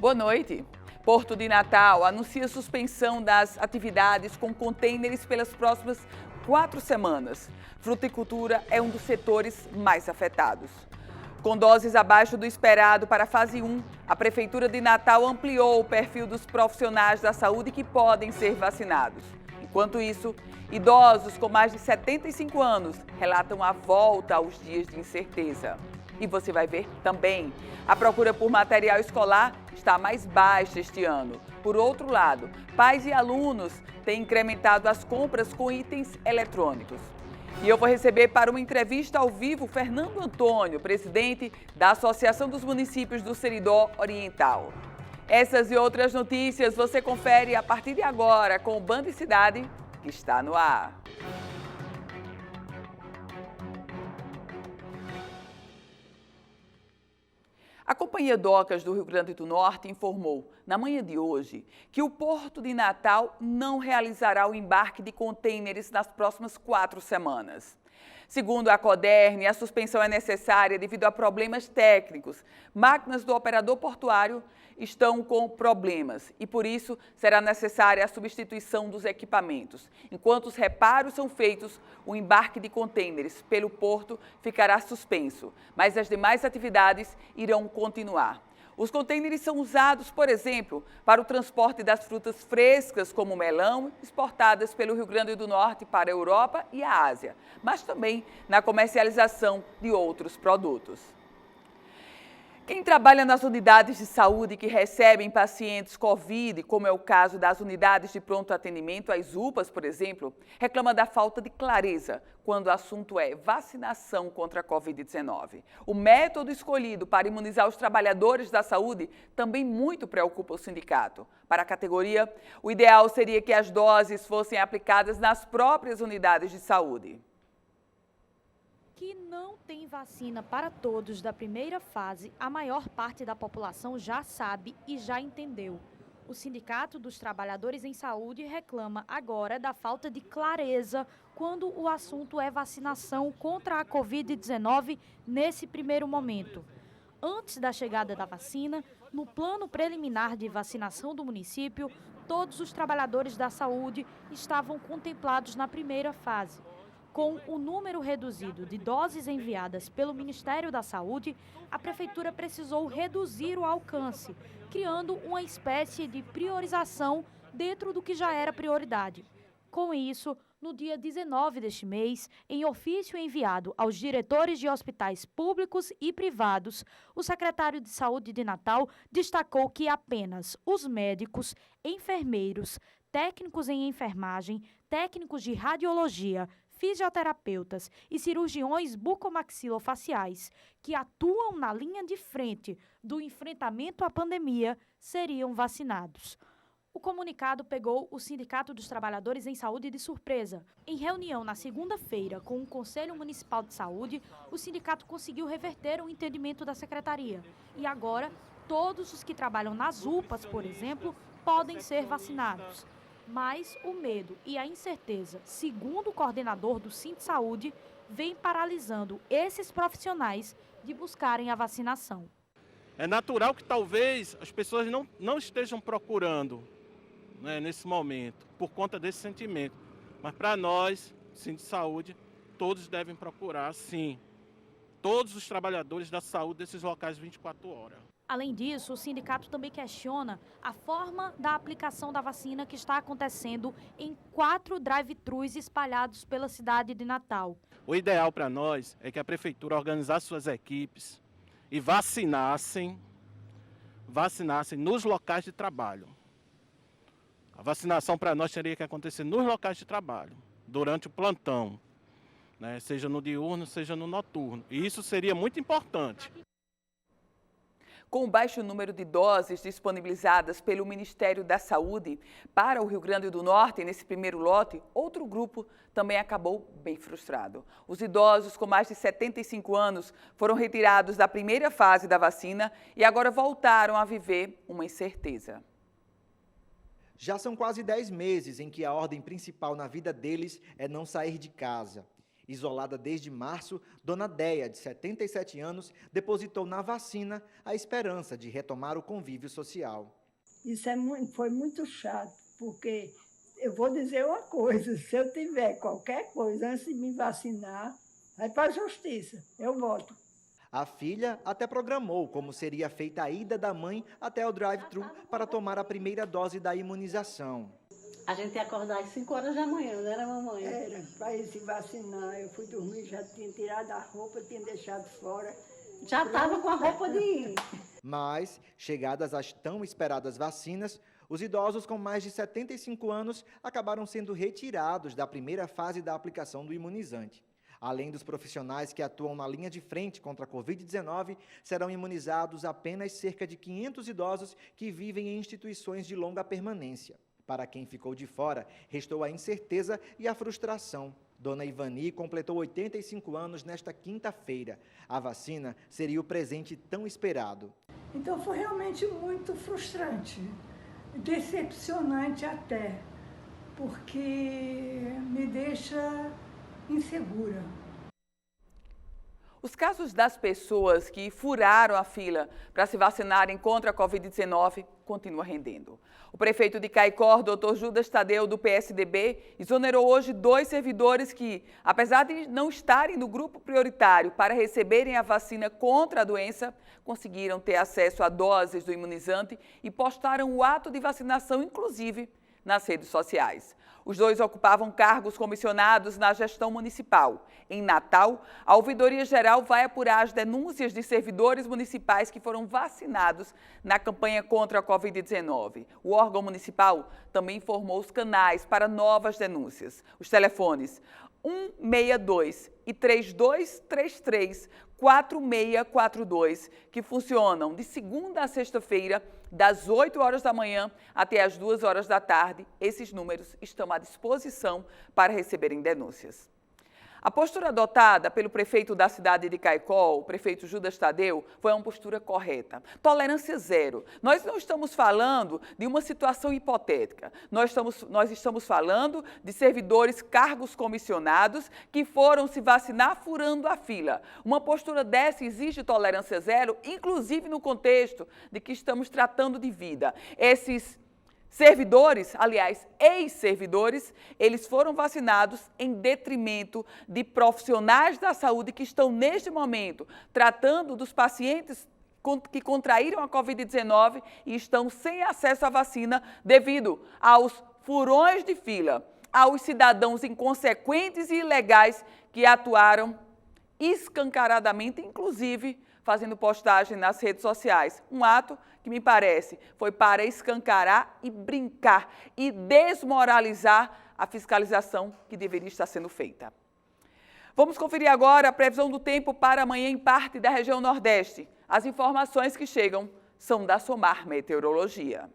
Boa noite. Porto de Natal anuncia suspensão das atividades com contêineres pelas próximas 4 semanas. Fruticultura é um dos setores mais afetados. Com doses abaixo do esperado para a fase 1, a Prefeitura de Natal ampliou o perfil dos profissionais da saúde que podem ser vacinados. Enquanto isso, idosos com mais de 75 anos relatam a volta aos dias de incerteza. E você vai ver também, a procura por material escolar está mais baixa este ano. Por outro lado, pais e alunos têm incrementado as compras com itens eletrônicos. E eu vou receber para uma entrevista ao vivo Fernando Antônio, presidente da Associação dos Municípios do Seridó Oriental. Essas e outras notícias você confere a partir de agora com o Band Cidade, que está no ar. A Companhia Docas do Rio Grande do Norte informou, na manhã de hoje, que o Porto de Natal não realizará o embarque de contêineres nas próximas 4 semanas. Segundo a Coderne, a suspensão é necessária devido a problemas técnicos. Máquinas do operador portuário estão com problemas e, por isso, será necessária a substituição dos equipamentos. Enquanto os reparos são feitos, o embarque de contêineres pelo porto ficará suspenso, mas as demais atividades irão continuar. Os contêineres são usados, por exemplo, para o transporte das frutas frescas, como o melão, exportadas pelo Rio Grande do Norte para a Europa e a Ásia, mas também na comercialização de outros produtos. Quem trabalha nas unidades de saúde que recebem pacientes Covid, como é o caso das unidades de pronto atendimento, as UPAs, por exemplo, reclama da falta de clareza quando o assunto é vacinação contra a Covid-19. O método escolhido para imunizar os trabalhadores da saúde também muito preocupa o sindicato. Para a categoria, o ideal seria que as doses fossem aplicadas nas próprias unidades de saúde. Que não tem vacina para todos da primeira fase, a maior parte da população já sabe e já entendeu. O Sindicato dos Trabalhadores em Saúde reclama agora da falta de clareza quando o assunto é vacinação contra a Covid-19 nesse primeiro momento. Antes da chegada da vacina, no plano preliminar de vacinação do município, todos os trabalhadores da saúde estavam contemplados na primeira fase. Com o número reduzido de doses enviadas pelo Ministério da Saúde, a Prefeitura precisou reduzir o alcance, criando uma espécie de priorização dentro do que já era prioridade. Com isso, no dia 19 deste mês, em ofício enviado aos diretores de hospitais públicos e privados, o secretário de Saúde de Natal destacou que apenas os médicos, enfermeiros, técnicos em enfermagem, técnicos de radiologia, fisioterapeutas e cirurgiões bucomaxilofaciais que atuam na linha de frente do enfrentamento à pandemia seriam vacinados. O comunicado pegou o Sindicato dos Trabalhadores em Saúde de surpresa. Em reunião na segunda-feira com o Conselho Municipal de Saúde, o sindicato conseguiu reverter o entendimento da secretaria. E agora, todos os que trabalham nas UPAs, por exemplo, podem ser vacinados. Mas o medo e a incerteza, segundo o coordenador do Sindsaúde, vem paralisando esses profissionais de buscarem a vacinação. É natural que talvez as pessoas não estejam procurando, né, nesse momento, por conta desse sentimento. Mas para nós, Sindsaúde, todos devem procurar, sim. Todos os trabalhadores da saúde desses locais 24 horas. Além disso, o sindicato também questiona a forma da aplicação da vacina que está acontecendo em 4 drive-thrus espalhados pela cidade de Natal. O ideal para nós é que a prefeitura organizasse suas equipes e vacinassem nos locais de trabalho. A vacinação para nós teria que acontecer nos locais de trabalho, durante o plantão, né, seja no diurno, seja no noturno. E isso seria muito importante. Com o baixo número de doses disponibilizadas pelo Ministério da Saúde para o Rio Grande do Norte nesse primeiro lote, outro grupo também acabou bem frustrado. Os idosos com mais de 75 anos foram retirados da primeira fase da vacina e agora voltaram a viver uma incerteza. Já são quase 10 meses em que a ordem principal na vida deles é não sair de casa. Isolada desde março, Dona Deia, de 77 anos, depositou na vacina a esperança de retomar o convívio social. Isso foi muito chato, porque eu vou dizer uma coisa, se eu tiver qualquer coisa antes de me vacinar, vai para a justiça, eu voto. A filha até programou como seria feita a ida da mãe até o drive-thru para tomar a primeira dose da imunização. A gente ia acordar às 5 horas da manhã, não era, mamãe? Era, para ir se vacinar, eu fui dormir, já tinha tirado a roupa, tinha deixado fora. Já estava com a roupa de ir. Mas, chegadas as tão esperadas vacinas, os idosos com mais de 75 anos acabaram sendo retirados da primeira fase da aplicação do imunizante. Além dos profissionais que atuam na linha de frente contra a Covid-19, serão imunizados apenas cerca de 500 idosos que vivem em instituições de longa permanência. Para quem ficou de fora, restou a incerteza e a frustração. Dona Ivani completou 85 anos nesta quinta-feira. A vacina seria o presente tão esperado. Então foi realmente muito frustrante, decepcionante até, porque me deixa insegura. Os casos das pessoas que furaram a fila para se vacinarem contra a Covid-19 continuam rendendo. O prefeito de Caicó, Dr. Judas Tadeu, do PSDB, exonerou hoje 2 servidores que, apesar de não estarem no grupo prioritário para receberem a vacina contra a doença, conseguiram ter acesso a doses do imunizante e postaram o ato de vacinação, inclusive, nas redes sociais. Os 2 ocupavam cargos comissionados na gestão municipal. Em Natal, a Ouvidoria Geral vai apurar as denúncias de servidores municipais que foram vacinados na campanha contra a Covid-19. O órgão municipal também informou os canais para novas denúncias. Os telefones 162 e 3233 4642, que funcionam de segunda a sexta-feira, das 8 horas da manhã até as 2 horas da tarde. Esses números estão à disposição para receberem denúncias. A postura adotada pelo prefeito da cidade de Caicó, o prefeito Judas Tadeu, foi uma postura correta. Tolerância zero. Nós não estamos falando de uma situação hipotética. Nós estamos falando de servidores, cargos comissionados que foram se vacinar furando a fila. Uma postura dessa exige tolerância zero, inclusive no contexto de que estamos tratando de vida. Esses servidores, aliás, ex-servidores, eles foram vacinados em detrimento de profissionais da saúde que estão, neste momento, tratando dos pacientes que contraíram a Covid-19 e estão sem acesso à vacina devido aos furões de fila, aos cidadãos inconsequentes e ilegais que atuaram escancaradamente, inclusive fazendo postagem nas redes sociais. Um ato que me parece foi para escancarar e brincar e desmoralizar a fiscalização que deveria estar sendo feita. Vamos conferir agora a previsão do tempo para amanhã em parte da região Nordeste. As informações que chegam são da Somar Meteorologia.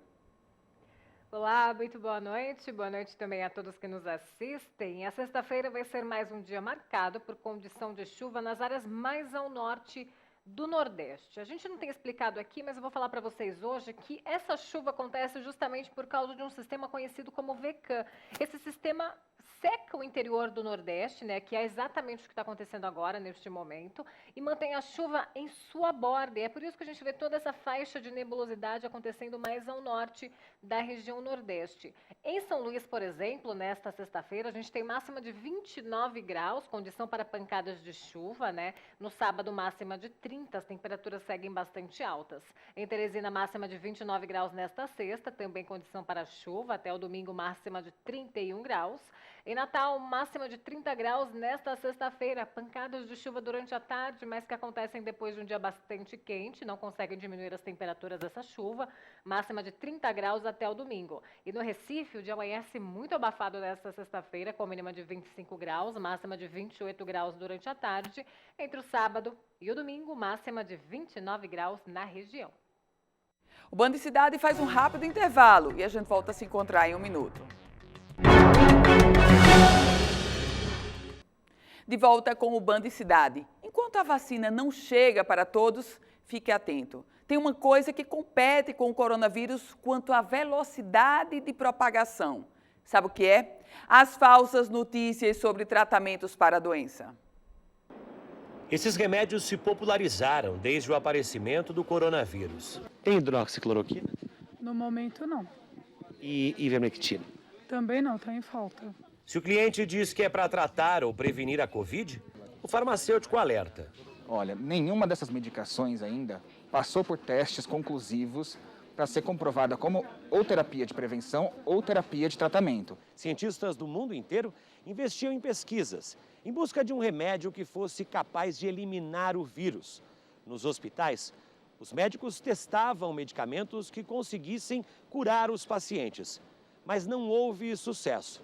Olá, muito boa noite também a todos que nos assistem. A sexta-feira vai ser mais um dia marcado por condição de chuva nas áreas mais ao norte do Nordeste. A gente não tem explicado aqui, mas eu vou falar para vocês hoje que essa chuva acontece justamente por causa de um sistema conhecido como VECAM. Esse sistema seca o interior do Nordeste, né, que é exatamente o que está acontecendo agora, neste momento, e mantém a chuva em sua borda. E é por isso que a gente vê toda essa faixa de nebulosidade acontecendo mais ao norte da região Nordeste. Em São Luís, por exemplo, nesta sexta-feira, a gente tem máxima de 29 graus, condição para pancadas de chuva, né? No sábado, máxima de 30, as temperaturas seguem bastante altas. Em Teresina, máxima de 29 graus nesta sexta, também condição para chuva, até o domingo, máxima de 31 graus. Em Natal, máxima de 30 graus nesta sexta-feira. Pancadas de chuva durante a tarde, mas que acontecem depois de um dia bastante quente. Não conseguem diminuir as temperaturas dessa chuva. Máxima de 30 graus até o domingo. E no Recife, o dia amanhece muito abafado nesta sexta-feira, com mínima de 25 graus, máxima de 28 graus durante a tarde. Entre o sábado e o domingo, máxima de 29 graus na região. O Band Cidade faz um rápido intervalo e a gente volta a se encontrar em um minuto. De volta com o Band Cidade. Enquanto a vacina não chega para todos, fique atento. Tem uma coisa que compete com o coronavírus quanto à velocidade de propagação: Sabe o que é? As falsas notícias sobre tratamentos para a doença. Esses remédios se popularizaram desde o aparecimento do coronavírus. Tem hidroxicloroquina? No momento, não. E ivermectina? Também não, está em falta. Se o cliente diz que é para tratar ou prevenir a Covid, o farmacêutico alerta. Olha, nenhuma dessas medicações ainda passou por testes conclusivos para ser comprovada como ou terapia de prevenção ou terapia de tratamento. Cientistas do mundo inteiro investiam em pesquisas em busca de um remédio que fosse capaz de eliminar o vírus. Nos hospitais, os médicos testavam medicamentos que conseguissem curar os pacientes, mas não houve sucesso.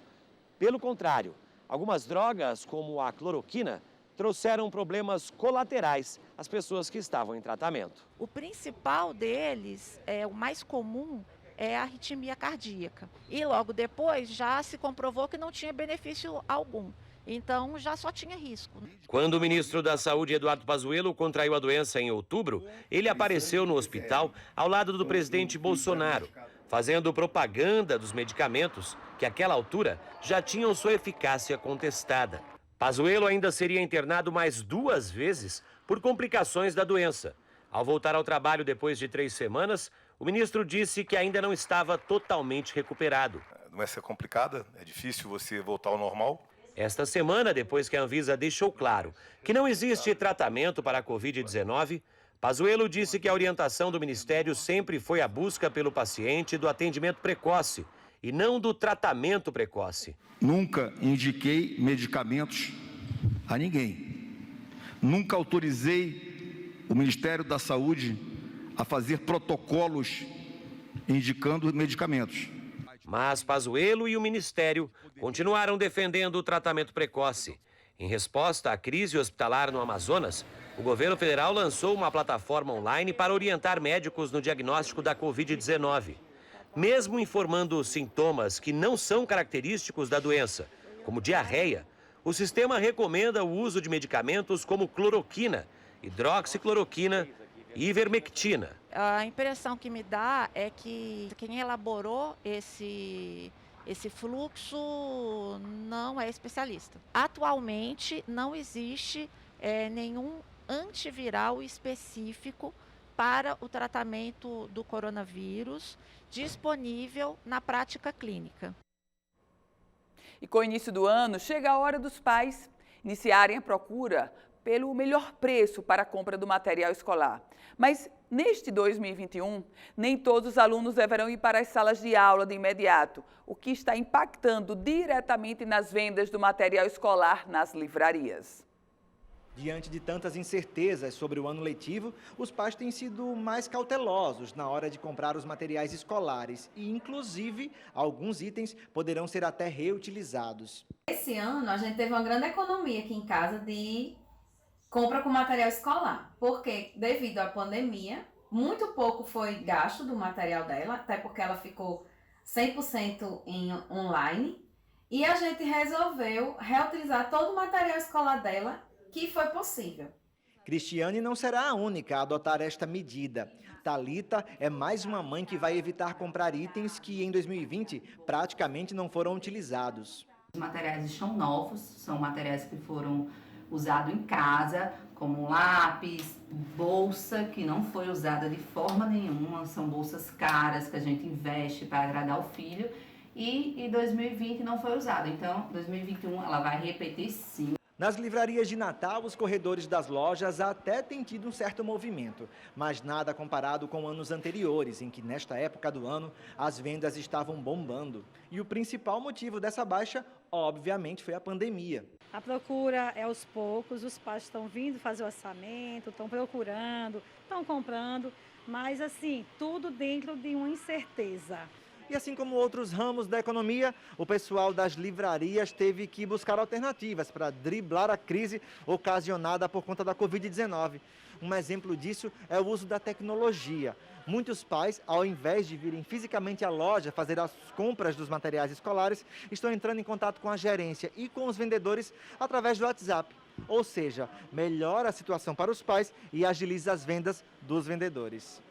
Pelo contrário, algumas drogas, como a cloroquina, trouxeram problemas colaterais às pessoas que estavam em tratamento. O principal deles, o mais comum, é a arritmia cardíaca. E logo depois já se comprovou que não tinha benefício algum. Então já só tinha risco. Quando o ministro da Saúde, Eduardo Pazuello, contraiu a doença em outubro, ele apareceu no hospital ao lado do presidente Bolsonaro, fazendo propaganda dos medicamentos que, àquela altura, já tinham sua eficácia contestada. Pazuello ainda seria internado mais 2 vezes por complicações da doença. Ao voltar ao trabalho depois de 3 semanas, o ministro disse que ainda não estava totalmente recuperado. A doença é complicada, é difícil você voltar ao normal. Esta semana, depois que a Anvisa deixou claro que não existe tratamento para a Covid-19, Pazuello disse que a orientação do Ministério sempre foi a busca pelo paciente do atendimento precoce e não do tratamento precoce. Nunca indiquei medicamentos a ninguém. Nunca autorizei o Ministério da Saúde a fazer protocolos indicando medicamentos. Mas Pazuello e o Ministério continuaram defendendo o tratamento precoce. Em resposta à crise hospitalar no Amazonas, o governo federal lançou uma plataforma online para orientar médicos no diagnóstico da Covid-19. Mesmo informando sintomas que não são característicos da doença, como diarreia, o sistema recomenda o uso de medicamentos como cloroquina, hidroxicloroquina e ivermectina. A impressão que me dá é que quem elaborou esse fluxo não é especialista. Atualmente não existe nenhum antiviral específico para o tratamento do coronavírus disponível na prática clínica. E com o início do ano, chega a hora dos pais iniciarem a procura pelo melhor preço para a compra do material escolar. Mas neste 2021, nem todos os alunos deverão ir para as salas de aula de imediato, o que está impactando diretamente nas vendas do material escolar nas livrarias. Diante de tantas incertezas sobre o ano letivo, os pais têm sido mais cautelosos na hora de comprar os materiais escolares e, inclusive, alguns itens poderão ser até reutilizados. Esse ano, a gente teve uma grande economia aqui em casa de compra com material escolar, porque devido à pandemia, muito pouco foi gasto do material dela, até porque ela ficou 100% em online, e a gente resolveu reutilizar todo o material escolar dela que foi possível. Cristiane não será a única a adotar esta medida. Thalita é mais uma mãe que vai evitar comprar itens que em 2020 praticamente não foram utilizados. Os materiais estão novos, são materiais que foram usados em casa, como lápis, bolsa, que não foi usada de forma nenhuma, são bolsas caras que a gente investe para agradar o filho, e em 2020 não foi usado, então 2021 ela vai repetir sim. Nas livrarias de Natal, os corredores das lojas até têm tido um certo movimento, mas nada comparado com anos anteriores, em que nesta época do ano as vendas estavam bombando. E o principal motivo dessa baixa, obviamente, foi a pandemia. A procura é aos poucos, os pais estão vindo fazer o orçamento, estão procurando, estão comprando, mas assim, tudo dentro de uma incerteza. E assim como outros ramos da economia, o pessoal das livrarias teve que buscar alternativas para driblar a crise ocasionada por conta da Covid-19. Um exemplo disso é o uso da tecnologia. Muitos pais, ao invés de virem fisicamente à loja fazer as compras dos materiais escolares, estão entrando em contato com a gerência e com os vendedores através do WhatsApp. Ou seja, melhora a situação para os pais e agiliza as vendas dos vendedores.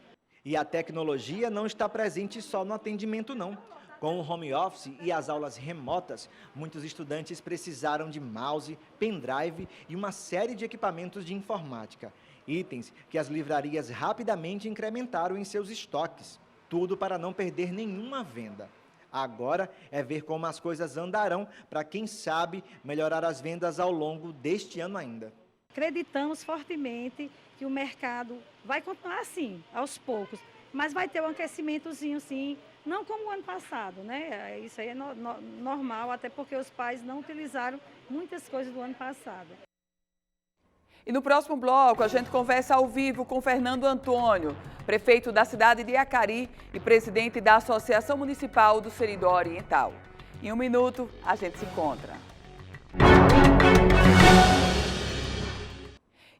E a tecnologia não está presente só no atendimento, não. Com o home office e as aulas remotas, muitos estudantes precisaram de mouse, pendrive e uma série de equipamentos de informática. Itens que as livrarias rapidamente incrementaram em seus estoques. Tudo para não perder nenhuma venda. Agora é ver como as coisas andarão para, quem sabe, melhorar as vendas ao longo deste ano ainda. Acreditamos fortemente que o mercado vai continuar assim, aos poucos, mas vai ter um aquecimentozinho, sim, não como o ano passado, né? Isso aí é normal, até porque os pais não utilizaram muitas coisas do ano passado. E no próximo bloco, a gente conversa ao vivo com Fernando Antônio, prefeito da cidade de Acari e presidente da Associação Municipal do Seridó Oriental. Em um minuto, a gente se encontra.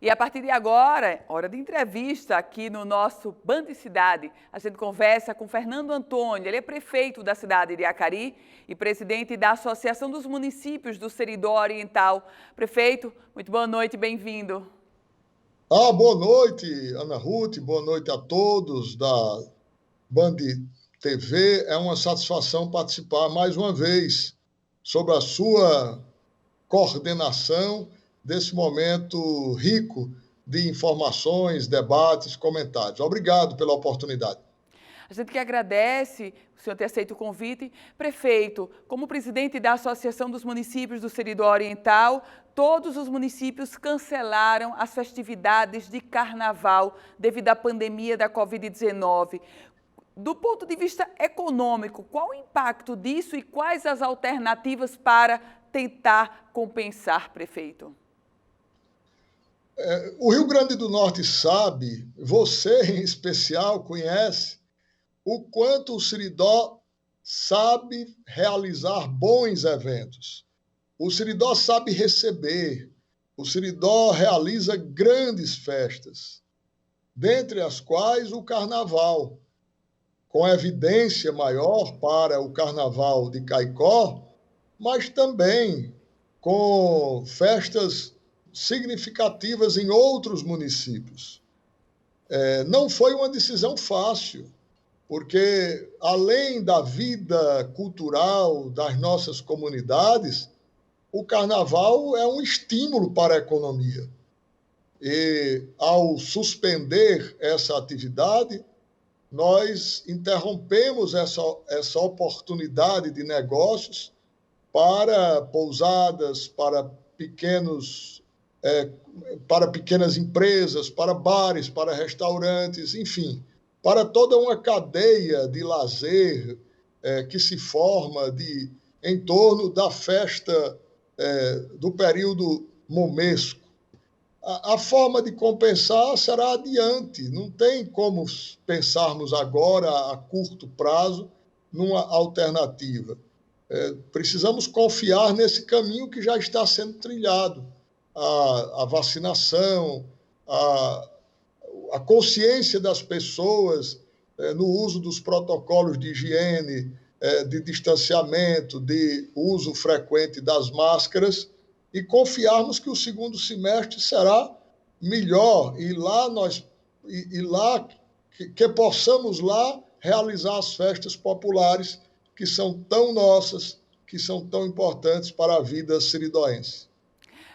E a partir de agora, hora de entrevista aqui no nosso Band Cidade. A gente conversa com Fernando Antônio, ele é prefeito da cidade de Acari e presidente da Associação dos Municípios do Seridó Oriental. Prefeito, muito boa noite, bem-vindo. Boa noite, Ana Ruth, boa noite a todos da Band TV. É uma satisfação participar mais uma vez sob a sua coordenação desse momento rico de informações, debates, comentários. Obrigado pela oportunidade. A gente que agradece o senhor ter aceito o convite. Prefeito, como presidente da Associação dos Municípios do Seridó Oriental, todos os municípios cancelaram as festividades de carnaval devido à pandemia da Covid-19. Do ponto de vista econômico, qual o impacto disso e quais as alternativas para tentar compensar, prefeito? O Rio Grande do Norte sabe, você em especial conhece, o quanto o Seridó sabe realizar bons eventos. O Seridó sabe receber, o Seridó realiza grandes festas, dentre as quais o Carnaval, com evidência maior para o Carnaval de Caicó, mas também com festas significativas em outros municípios. Não foi uma decisão fácil, porque além da vida cultural das nossas comunidades, o carnaval é um estímulo para a economia. E ao suspender essa atividade, nós interrompemos essa oportunidade de negócios para pousadas, para pequenas empresas, para bares, para restaurantes, enfim, para toda uma cadeia de lazer que se forma em torno da festa do período momesco. A forma de compensar será adiante, não tem como pensarmos agora, a curto prazo, numa alternativa. Precisamos confiar nesse caminho que já está sendo trilhado. A vacinação, a consciência das pessoas no uso dos protocolos de higiene, de distanciamento, de uso frequente das máscaras, e confiarmos que o segundo semestre será melhor que possamos lá realizar as festas populares que são tão nossas, que são tão importantes para a vida seridóense.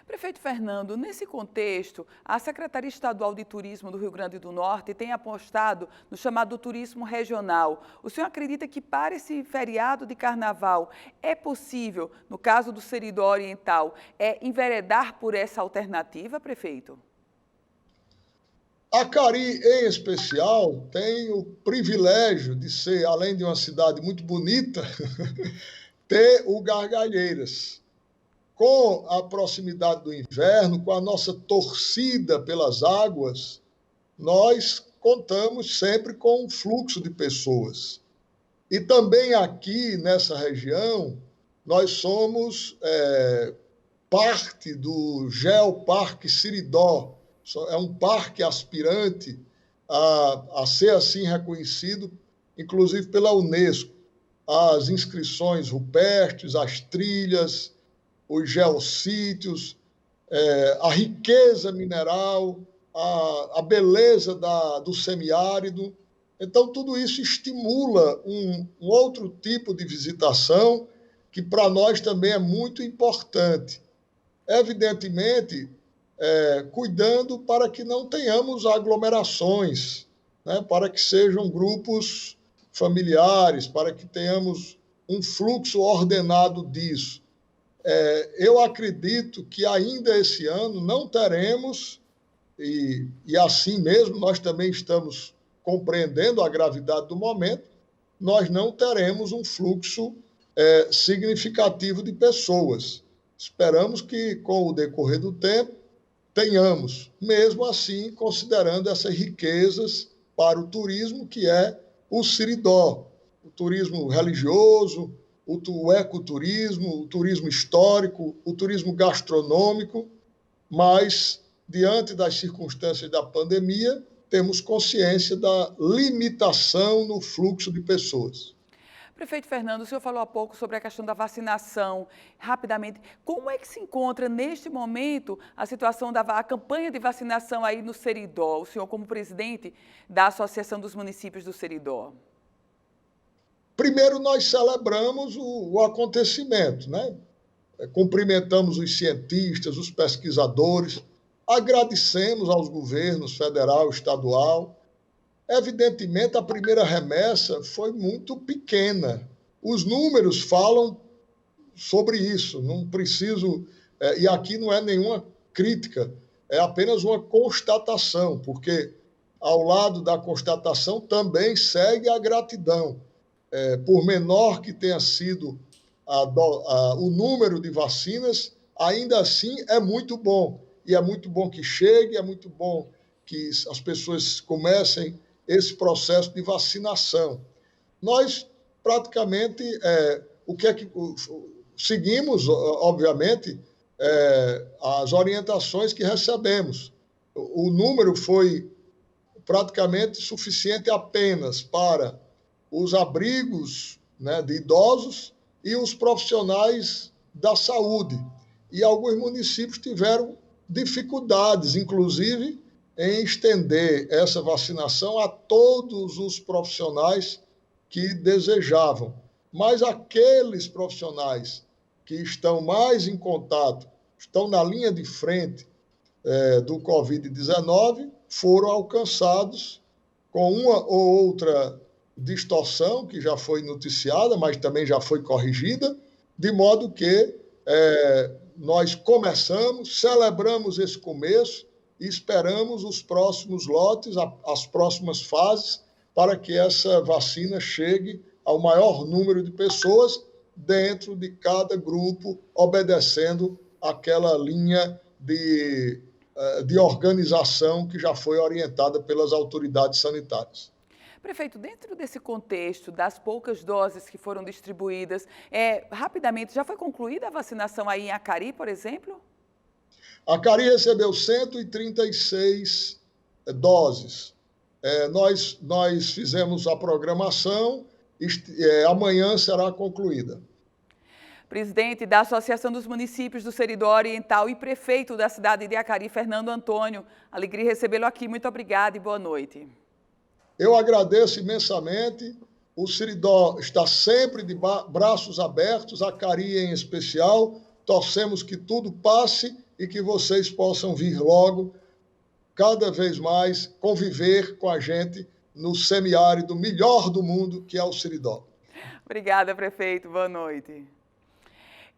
Prefeito Fernando, nesse contexto, a Secretaria Estadual de Turismo do Rio Grande do Norte tem apostado no chamado turismo regional. O senhor acredita que para esse feriado de carnaval é possível, no caso do Seridó Oriental, enveredar por essa alternativa, prefeito? Acari, em especial, tem o privilégio de ser, além de uma cidade muito bonita, ter o Gargalheiras. Com a proximidade do inverno, com a nossa torcida pelas águas, nós contamos sempre com um fluxo de pessoas. E também aqui, nessa região, nós somos parte do Geoparque Seridó. É um parque aspirante a ser assim reconhecido, inclusive pela Unesco. As inscrições rupestres, as trilhas, os geossítios, a riqueza mineral, a beleza do semiárido, Então, tudo isso estimula um outro tipo de visitação que para nós também é muito importante. Evidentemente, cuidando para que não tenhamos aglomerações, né, para que sejam grupos familiares, para que tenhamos um fluxo ordenado disso. Eu acredito que ainda esse ano não teremos, e assim mesmo nós também estamos compreendendo a gravidade do momento, nós não teremos um fluxo significativo de pessoas. Esperamos que, com o decorrer do tempo, tenhamos, mesmo assim, considerando essas riquezas para o turismo, que é o Seridó, o turismo religioso, o ecoturismo, o turismo histórico, o turismo gastronômico, mas, diante das circunstâncias da pandemia, temos consciência da limitação no fluxo de pessoas. Prefeito Fernando, o senhor falou há pouco sobre a questão da vacinação. Rapidamente, como é que se encontra neste momento a situação da campanha de vacinação aí no Seridó? O senhor como presidente da Associação dos Municípios do Seridó. Primeiro, nós celebramos o acontecimento, né? Cumprimentamos os cientistas, os pesquisadores, agradecemos aos governos federal e estadual. Evidentemente, a primeira remessa foi muito pequena. Os números falam sobre isso, não preciso... e aqui não é nenhuma crítica, é apenas uma constatação, porque ao lado da constatação também segue a gratidão. Por menor que tenha sido o número de vacinas, ainda assim é muito bom. E é muito bom que chegue, é muito bom que as pessoas comecem esse processo de vacinação. Nós, praticamente, seguimos, obviamente, as orientações que recebemos. O número foi praticamente suficiente apenas para os abrigos, né, de idosos e os profissionais da saúde. E alguns municípios tiveram dificuldades, inclusive, em estender essa vacinação a todos os profissionais que desejavam. Mas aqueles profissionais que estão mais em contato, estão na linha de frente do Covid-19, foram alcançados com uma ou outra distorção, que já foi noticiada, mas também já foi corrigida, de modo que nós começamos, celebramos esse começo, e esperamos os próximos lotes, as próximas fases, para que essa vacina chegue ao maior número de pessoas dentro de cada grupo, obedecendo aquela linha de organização que já foi orientada pelas autoridades sanitárias. Prefeito, dentro desse contexto das poucas doses que foram distribuídas, rapidamente, já foi concluída a vacinação aí em Acari, por exemplo? Acari recebeu 136 doses. Nós fizemos a programação, amanhã será concluída. Presidente da Associação dos Municípios do Seridó Oriental e prefeito da cidade de Acari, Fernando Antônio. Alegria recebê-lo aqui. Muito obrigada e boa noite. Eu agradeço imensamente. O Seridó está sempre de braços abertos, Acari em especial. Torcemos que tudo passe e que vocês possam vir logo, cada vez mais, conviver com a gente no semiárido melhor do mundo, que é o Seridó. Obrigada, prefeito. Boa noite.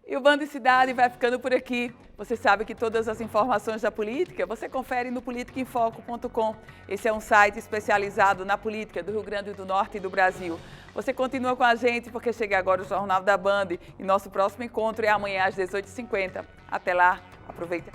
E o Band Cidade vai ficando por aqui. Você sabe que todas as informações da política você confere no politicaemfoco.com. Esse é um site especializado na política do Rio Grande do Norte e do Brasil. Você continua com a gente porque chega agora o Jornal da Band e nosso próximo encontro é amanhã às 18h50. Até lá, aproveita.